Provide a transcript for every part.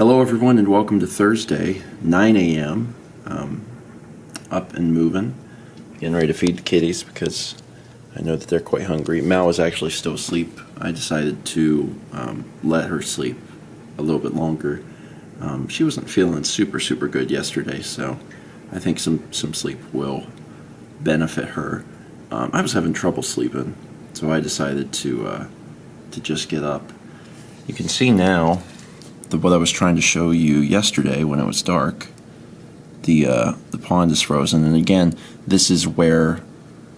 Hello everyone and welcome to Thursday, 9 a.m. Up and moving. Getting ready to feed the kitties because I know that they're quite hungry. Mal is actually still asleep. I decided to let her sleep a little bit longer. She wasn't feeling super good yesterday, so I think some sleep will benefit her. I was having trouble sleeping, so I decided to just get up. You can see now what I was trying to show you yesterday when it was dark. The pond is frozen, and again, this is where,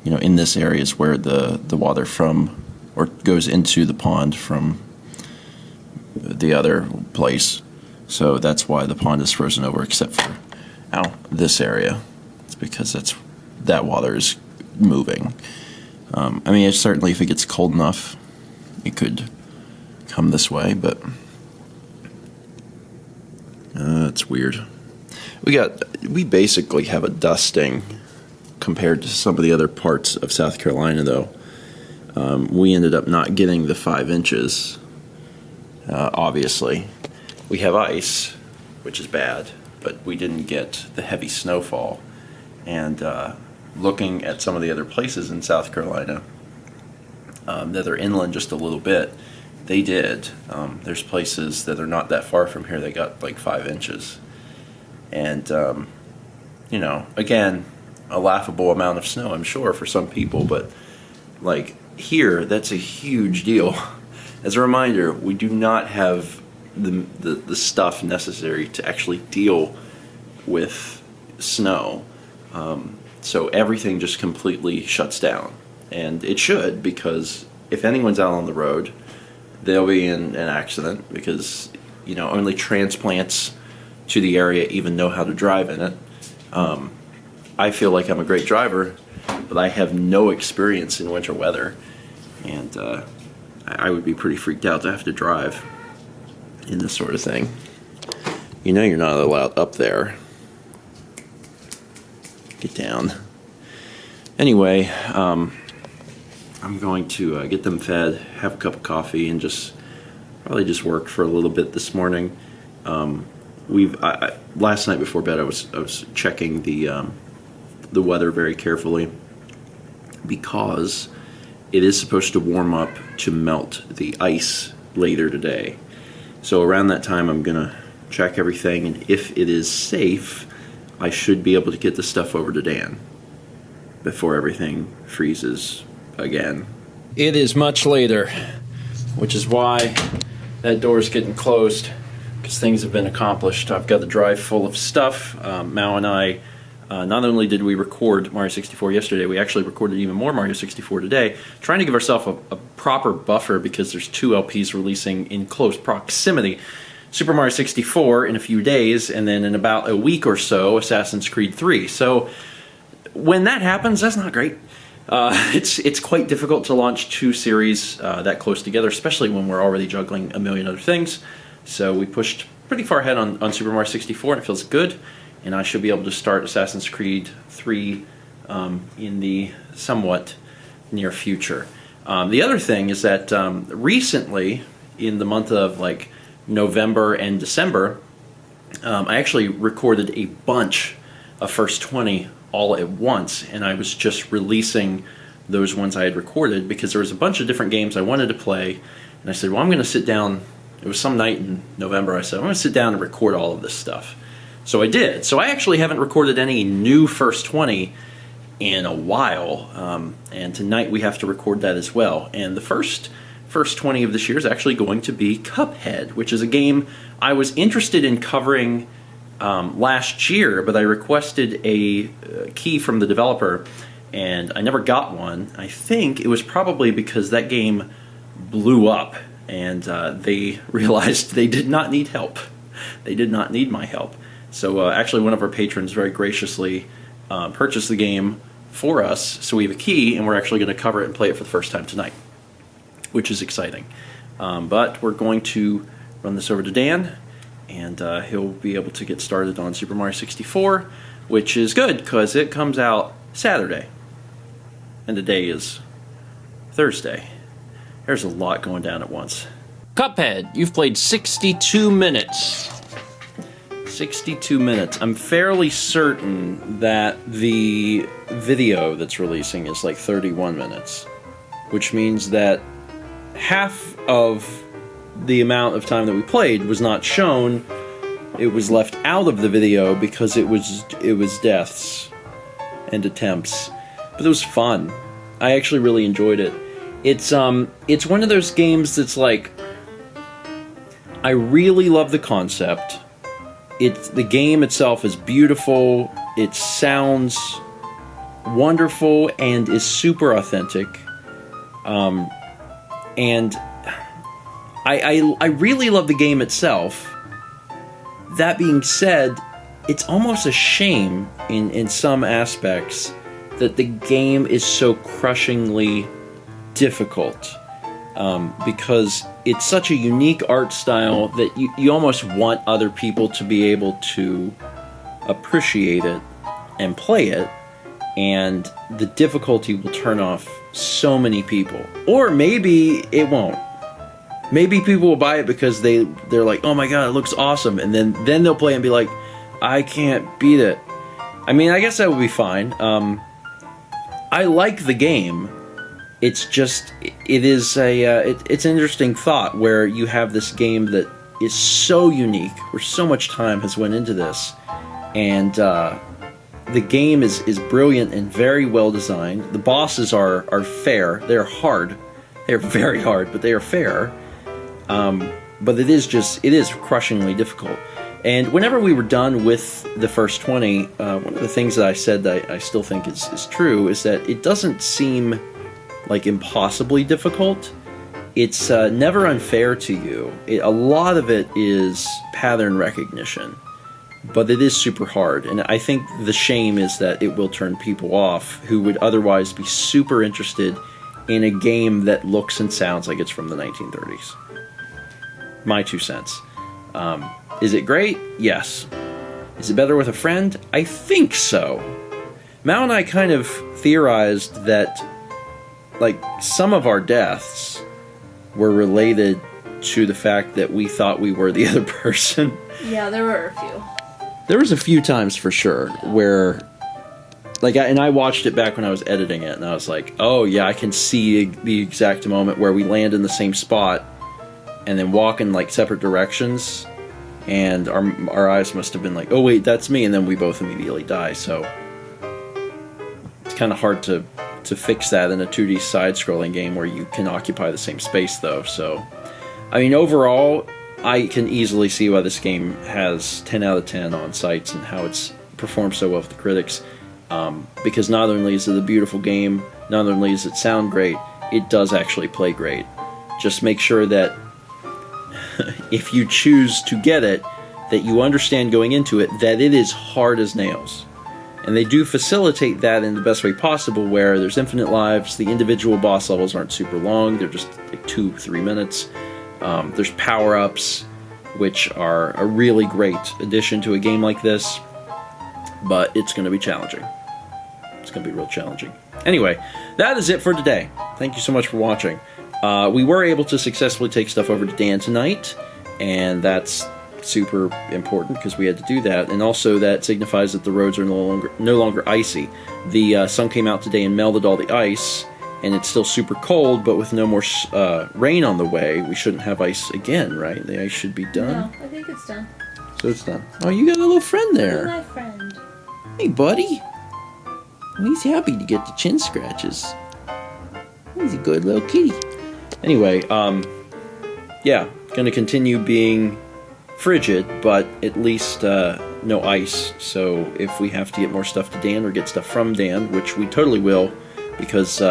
in this area is where the water goes into the pond from the other place. So that's why the pond is frozen over, except for this area. It's because that water is moving. Certainly if it gets cold enough, it could come this way, but it's weird. We basically have a dusting compared to some of the other parts of South Carolina, though. We ended up not getting the 5 inches, obviously. We have ice, which is bad, but we didn't get the heavy snowfall. And looking at some of the other places in South Carolina that are inland just a little bit, they did. There's places that are not that far from here that got like 5 inches. And, again, a laughable amount of snow, I'm sure, for some people. But, here, that's a huge deal. As a reminder, we do not have the stuff necessary to actually deal with snow. So everything just completely shuts down. And it should, because if anyone's out on the road, they'll be in an accident because, only transplants to the area even know how to drive in it. I feel like I'm a great driver, but I have no experience in winter weather. And I would be pretty freaked out to have to drive in this sort of thing. You're not allowed up there. Get down. Anyway, I'm going to get them fed, have a cup of coffee, and probably just work for a little bit this morning. Last night before bed, I was checking the weather very carefully because it is supposed to warm up to melt the ice later today. So around that time, I'm gonna check everything, and if it is safe, I should be able to get the stuff over to Dan before everything freezes again. It is much later, which is why that door is getting closed, because things have been accomplished. I've got the drive full of stuff. Mao and I, not only did we record Mario 64 yesterday, we actually recorded even more Mario 64 today, trying to give ourselves a proper buffer because there's 2 LPs releasing in close proximity. Super Mario 64 in a few days, and then in about a week or so, Assassin's Creed 3. So when that happens, that's not great. It's quite difficult to launch 2 series that close together, especially when we're already juggling a million other things. So we pushed pretty far ahead on Super Mario 64, and it feels good. And I should be able to start Assassin's Creed 3 in the somewhat near future. The other thing is that recently, in the month of November and December, I actually recorded a bunch of First 20 all at once, and I was just releasing those ones I had recorded because there was a bunch of different games I wanted to play, and I said, well, I'm going to sit down. It was some night in November. I said, I'm going to sit down and record all of this stuff. So I did. So I actually haven't recorded any new First 20 in a while, and tonight we have to record that as well. And the first 20 of this year is actually going to be Cuphead, which is a game I was interested in covering last year, but I requested a key from the developer, and I never got one. I think it was probably because that game blew up, and they realized they did not need help. They did not need my help. So actually one of our patrons very graciously purchased the game for us, so we have a key, and we're actually going to cover it and play it for the first time tonight, which is exciting. But we're going to run this over to Dan, and he'll be able to get started on Super Mario 64, which is good because it comes out Saturday, and today is Thursday. There's a lot going down at once. Cuphead, you've played 62 minutes. 62 minutes. I'm fairly certain that the video that's releasing is like 31 minutes, which means that half of the amount of time that we played was not shown. It was left out of the video because it was deaths and attempts. But it was fun. I actually really enjoyed it. It's one of those games that's like, I really love the concept. The game itself is beautiful. It sounds wonderful and is super authentic. And I really love the game itself. That being said, it's almost a shame in some aspects that the game is so crushingly difficult. Because it's such a unique art style that you almost want other people to be able to appreciate it and play it, and the difficulty will turn off so many people. Or maybe it won't. Maybe people will buy it because they're like, oh my god, it looks awesome, and then they'll play and be like, I can't beat it. I mean, I guess that would be fine. I like the game. It's just, it's an interesting thought where you have this game that is so unique, where so much time has went into this, and the game is brilliant and very well designed. The bosses are fair. They're hard. They're very hard, but they are fair. But it is crushingly difficult. And whenever we were done with the first 20, one of the things that I said that I still think is true is that it doesn't seem like impossibly difficult. It's never unfair to you. A lot of it is pattern recognition, but it is super hard. And I think the shame is that it will turn people off who would otherwise be super interested in a game that looks and sounds like it's from the 1930s. My 2 cents. Is it great? Yes. Is it better with a friend? I think so. Mal and I kind of theorized that like some of our deaths were related to the fact that we thought we were the other person. Yeah, there were a few. There was a few times for sure where, like, I watched it back when I was editing it, and I was like, oh yeah, I can see the exact moment where we land in the same spot and then walk in like separate directions, and our eyes must have been like, oh wait, that's me, and then we both immediately die. So it's kind of hard to fix that in a 2D side-scrolling game where you can occupy the same space, though. So, I mean, overall, I can easily see why this game has 10 out of 10 on sites and how it's performed so well with the critics. Because not only is it a beautiful game, not only does it sound great, it does actually play great. Just make sure that if you choose to get it, that you understand going into it that it is hard as nails. And they do facilitate that in the best way possible, where there's infinite lives, the individual boss levels aren't super long, they're just like 2-3 minutes. There's power-ups, which are a really great addition to a game like this, but it's going to be challenging. It's going to be real challenging. Anyway, that is it for today. Thank you so much for watching. We were able to successfully take stuff over to Dan tonight, and that's super important because we had to do that, and also that signifies that the roads are no longer icy. The sun came out today and melted all the ice, and it's still super cold, but with no more rain on the way, we shouldn't have ice again, right? The ice should be done. No, I think it's done. So it's done. Oh, you got a little friend there. My friend. Hey, buddy. He's happy to get the chin scratches. He's a good little kitty. Anyway, yeah, gonna continue being frigid, but at least no ice. So if we have to get more stuff to Dan or get stuff from Dan, which we totally will, because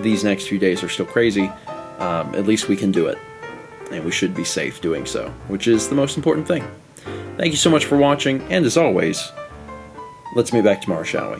these next few days are still crazy, at least we can do it. And we should be safe doing so, which is the most important thing. Thank you so much for watching, and as always, let's meet back tomorrow, shall we?